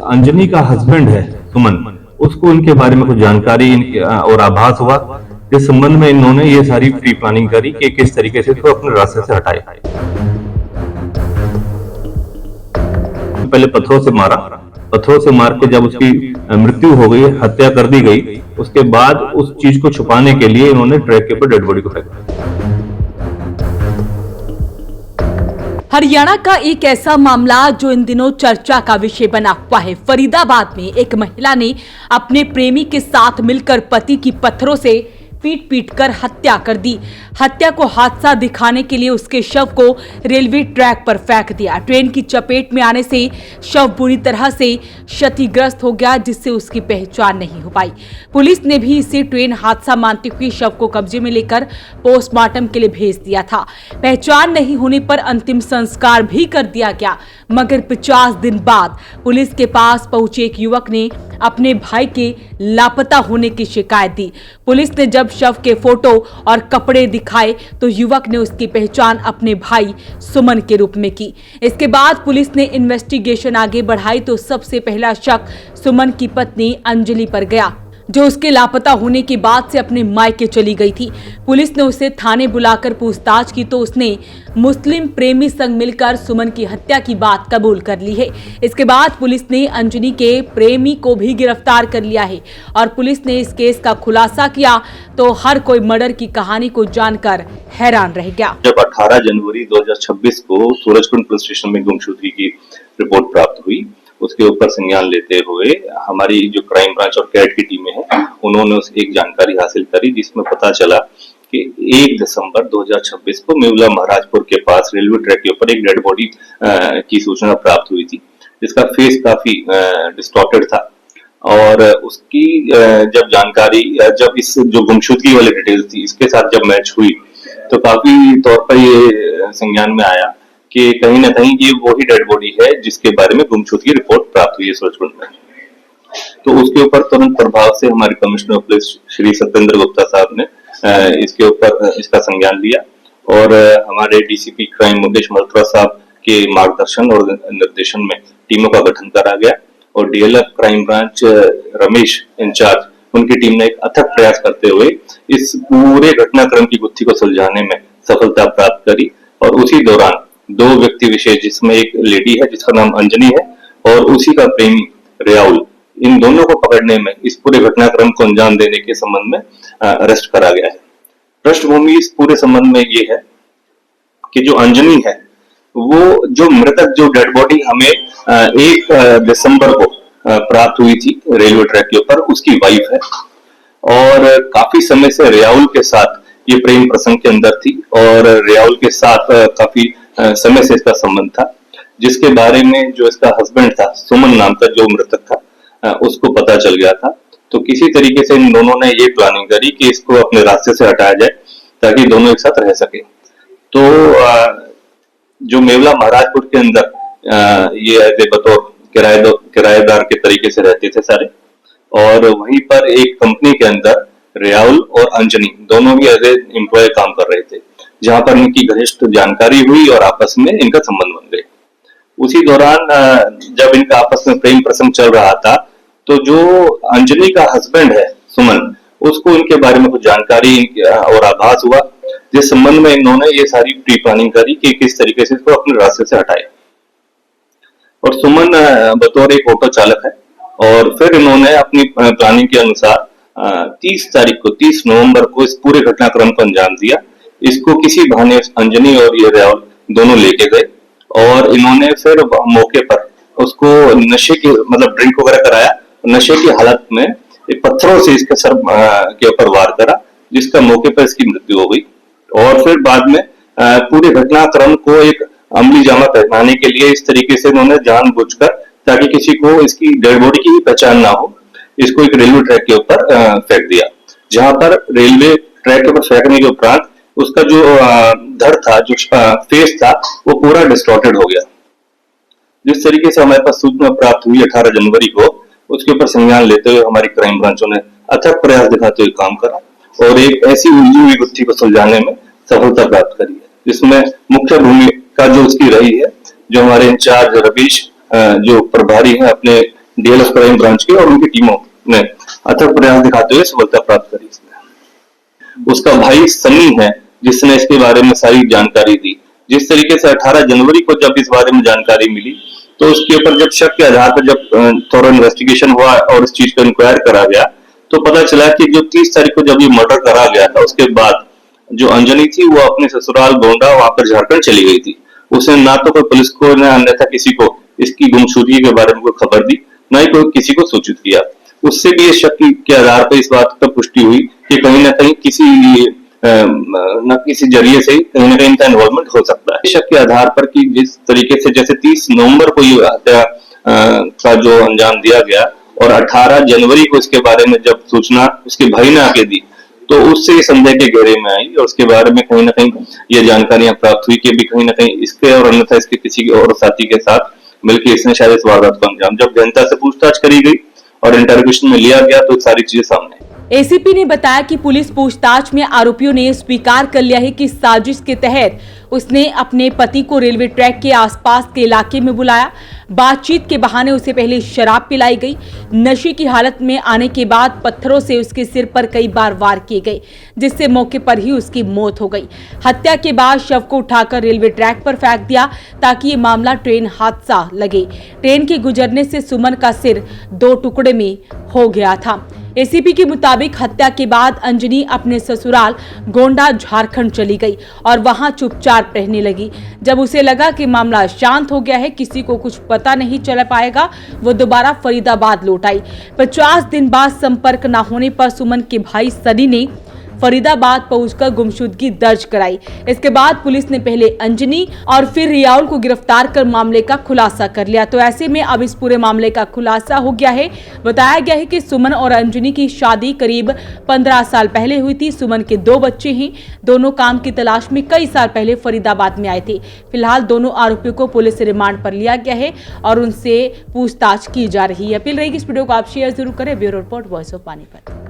अंजनी का हस्बैंड है सुमन, उसको इनके बारे में कुछ जानकारी और आभास हुआ। इस संबंध में इन्होंने ये सारी प्री प्लानिंग करी कि किस तरीके से इसको अपने रास्ते से हटाए। पहले पत्थरों से मारा, पत्थरों से मार के जब उसकी मृत्यु हो गई, हत्या कर दी गई, उसके बाद उस चीज को छुपाने के लिए इन्होंने ट्रैक के ऊपर डेड बॉडी को फेंका। हरियाणा का एक ऐसा मामला जो इन दिनों चर्चा का विषय बना हुआ है। फरीदाबाद में एक महिला ने अपने प्रेमी के साथ मिलकर पति की पत्थरों से पीट पीट कर हत्या कर दी। हत्या को हादसा दिखाने के लिए उसके शव को रेलवे ट्रैक पर फेंक दिया। ट्रेन की चपेट में आने से शव बुरी तरह से क्षतिग्रस्त हो गया, जिससे उसकी पहचान नहीं हो पाई। पुलिस ने भी इसे ट्रेन हादसा मानते हुए शव को कब्जे में लेकर पोस्टमार्टम के लिए भेज दिया था। पहचान नहीं होने पर अंतिम संस्कार भी कर दिया गया, मगर 50 दिन बाद पुलिस के पास पहुंचे एक युवक ने अपने भाई के लापता होने की शिकायत दी। पुलिस ने जब शव के फोटो और कपड़े दिखाए तो युवक ने उसकी पहचान अपने भाई सुमन के रूप में की। इसके बाद पुलिस ने इन्वेस्टिगेशन आगे बढ़ाई तो सबसे पहला शक सुमन की पत्नी अंजलि पर गया, जो उसके लापता होने के बाद से अपने मायके चली गई थी। पुलिस ने उसे थाने बुलाकर पूछताछ की तो उसने मुस्लिम प्रेमी संग मिलकर सुमन की हत्या की बात कबूल कर ली है। इसके बाद पुलिस ने अंजनी के प्रेमी को भी गिरफ्तार कर लिया है और पुलिस ने इस केस का खुलासा किया तो हर कोई मर्डर की कहानी को जानकर हैरान रह गया। जब 18 जनवरी 2026 को सूरजकुंड पुलिस स्टेशन में गुमशुदगी की रिपोर्ट प्राप्त हुई, उसके ऊपर संज्ञान लेते हुए हमारी जो क्राइम ब्रांच और कैट की टीमें हैं, उन्होंने एक जानकारी हासिल करी जिसमें पता चला कि 1 दिसंबर 2026 को मेवला महाराजपुर के पास रेलवे ट्रैक के ऊपर एक डेड बॉडी की सूचना प्राप्त हुई थी, जिसका फेस काफी डिस्टॉर्टेड था। और उसकी जब जानकारी, जब इस जो गुमशुदगी वाली डिटेल्स थी इसके साथ जब मैच हुई तो काफी तौर पर ये संज्ञान में आया कि कहीं ना कहीं ये वही डेड बॉडी है जिसके बारे में गुमशुदगी रिपोर्ट प्राप्त हुई है सूरजकुंड में। तो उसके ऊपर तुरंत प्रभाव से हमारे commissioner of police Shri Satyendra Gupta साहब ने इसके ऊपर इसका संज्ञान लिया और हमारे डीसीपी क्राइम मुकेश मल्होत्रा साहब के मार्गदर्शन और निर्देशन में टीमों का गठन करा गया और DLF crime branch Ramesh incharge, उनकी टीम ने एक अथक प्रयास करते हुए इस पूरे घटनाक्रम की गुत्थी को सुलझाने में सफलता प्राप्त करी। और उसी दौरान 2 व्यक्ति विशेष, जिसमें एक लेडी है जिसका नाम अंजनी है और उसी का प्रेमी रियाउल, इन दोनों को पकड़ने में, इस पूरे घटनाक्रम को अंजाम देने के संबंध में अरेस्ट करा गया है। पृष्ठभूमि इस पूरे संबंध में ये है कि जो अंजनी है, वो जो मृतक, जो डेड बॉडी हमें 1 दिसंबर को प्राप्त हुई थी रेलवे ट्रैक के ऊपर, उसकी वाइफ है और काफी समय से रियाउल के साथ ये प्रेम प्रसंग के अंदर थी और रियाउल के साथ काफी समय से इसका संबंध था, जिसके बारे में जो इसका हस्बैंड था, सुमन नाम का जो मृतक था, उसको पता चल गया था। तो किसी तरीके से इन दोनों ने ये प्लानिंग करी कि इसको अपने रास्ते से हटाया जाए ताकि दोनों एक साथ रह सके। तो जो मेवला महाराजपुर के अंदर ये एज ए बतौर किराएदार के तरीके से रहते थे सारे, और वहीं पर एक कंपनी के अंदर रियाउल और अंजनी दोनों भी एज ए एम्प्लॉय काम कर रहे थे, जहां पर इनकी घनिष्ठ जानकारी हुई और आपस में इनका संबंध बन गए। उसी दौरान जब इनका आपस में प्रेम प्रसंग चल रहा था तो जो अंजनी का हस्बैंड है सुमन, उसको इनके बारे में कुछ जानकारी और आभास हुआ, जिस संबंध में इन्होंने ये सारी प्री प्लानिंग करी कि किस तरीके से इसको अपने रास्ते से हटाए। और सुमन बतौर एक ऑटो चालक है और फिर इन्होंने अपनी प्लानिंग के अनुसार 30 नवंबर को इस पूरे घटनाक्रम को अंजाम दिया। इसको किसी बहाने अंजनी और ये रियाउल दोनों लेके गए और इन्होंने फिर मौके पर उसको नशे की, मतलब ड्रिंक वगैरह कराया, नशे की हालत में पत्थरों से इसके सर के ऊपर वार करा, जिसका मौके पर इसकी मृत्यु हो गई। और फिर बाद में पूरे घटनाक्रम को एक अमली जामा पहनाने के लिए इस तरीके से उन्होंने जानबूझकर, ताकि किसी को इसकी डेड बॉडी की पहचान ना हो, इसको एक रेलवे ट्रैक के ऊपर फेंक दिया, जहां पर रेलवे ट्रैक के ऊपर फेंकने के उपरांत उसका जो धड़ था, जो फेस था, वो पूरा डिस्टॉर्टेड हो गया। जिस तरीके से हमारे पास सूचना प्राप्त हुई 18 जनवरी को, उसके ऊपर संज्ञान लेते हुए हमारी क्राइम ब्रांचों ने अथक प्रयास दिखाते हुए काम करा और एक ऐसी उलझी हुई गुत्थी को सुलझाने में सफलता प्राप्त करी है, जिसमें मुख्य भूमिका जो उसकी रही है, जो हमारे इंचार्ज रवीश जो प्रभारी हैं अपने डीएलएफ क्राइम ब्रांच के और उनकी टीमों ने अथक प्रयास दिखाते हुए सफलता प्राप्त करी। उसका भाई सनी है जिसने इसके बारे में सारी जानकारी दी। जिस तरीके से 18 जनवरी को जब इस बारे में जानकारी मिली तो उसके ऊपर जब शक के आधार पर जब थोड़ा इन्वेस्टिगेशन हुआ और इस चीज को इंक्वायर करा गया तो पता चला कि जो 30 तारीख को जब ये मर्डर करा गया था उसके बाद जो अंजनी थी वो अपने ससुराल गोंडा वहां पर झारखंड चली गई थी। उसने ना तो कोई पुलिस को न अन्यथा किसी को इसकी गुमशुदगी के बारे में कोई खबर दी, न ही कोई किसी को सूचित किया। उससे भी इस शक के आधार पर इस बात पर पुष्टि हुई कि कहीं ना कहीं किसी जरिए से कहीं ना कहीं इनका इन्वॉल्वमेंट हो सकता है। शक के आधार पर कि जिस तरीके से जैसे 30 नवंबर को ये हत्या का जो अंजाम दिया गया और 18 जनवरी को इसके बारे में जब सूचना उसके भाई ने आके दी तो उससे ये संदेह के घेरे में आई और उसके बारे में कहीं ना कहीं ये जानकारियां प्राप्त हुई कि भी कहीं ना कहीं इसके और अन्यथा इसके किसी और साथी के साथ मिलकर इसने शायद इस वारदात को अंजाम। जब जनता से पूछताछ करी गई और इंटरोगेशन में लिया गया तो सारी चीजें सामने। एसीपी ने बताया कि पुलिस पूछताछ में आरोपियों ने स्वीकार कर लिया है कि साजिश के तहत उसने अपने पति को रेलवे ट्रैक के आसपास के इलाके में बुलाया। बातचीत के बहाने उसे पहले शराब पिलाई गई। नशे की हालत में आने के बाद पत्थरों से उसके सिर पर कई बार वार किए गए जिससे मौके पर ही उसकी मौत हो गई। हत्या के बाद शव को उठाकर रेलवे ट्रैक पर फेंक दिया ताकि ये मामला ट्रेन हादसा लगे। ट्रेन के गुजरने से सुमन का सिर 2 टुकड़े में हो गया था। एसीपी के मुताबिक हत्या के बाद अंजनी अपने ससुराल गोंडा झारखंड चली गई और वहां चुपचाप रहने लगी। जब उसे लगा कि मामला शांत हो गया है, किसी को कुछ पता नहीं चल पाएगा, वो दोबारा फरीदाबाद लौट आई। 50 दिन बाद संपर्क न होने पर सुमन के भाई सनी ने फरीदाबाद पहुंचकर गुमशुदगी दर्ज कराई। इसके बाद पुलिस ने पहले अंजनी और फिर रियाउल को गिरफ्तार कर मामले का खुलासा कर लिया। तो ऐसे में अब इस पूरे मामले का खुलासा हो गया है। बताया गया है कि सुमन और अंजनी की शादी करीब 15 साल पहले हुई थी। सुमन के 2 बच्चे हैं। दोनों काम की तलाश में कई साल पहले फरीदाबाद में आए थे। फिलहाल दोनों आरोपियों को पुलिस रिमांड पर लिया गया है और उनसे पूछताछ की जा रही है। अपील रहेगी इस वीडियो को आप शेयर जरूर करें। Bureau report, voice of Panipat.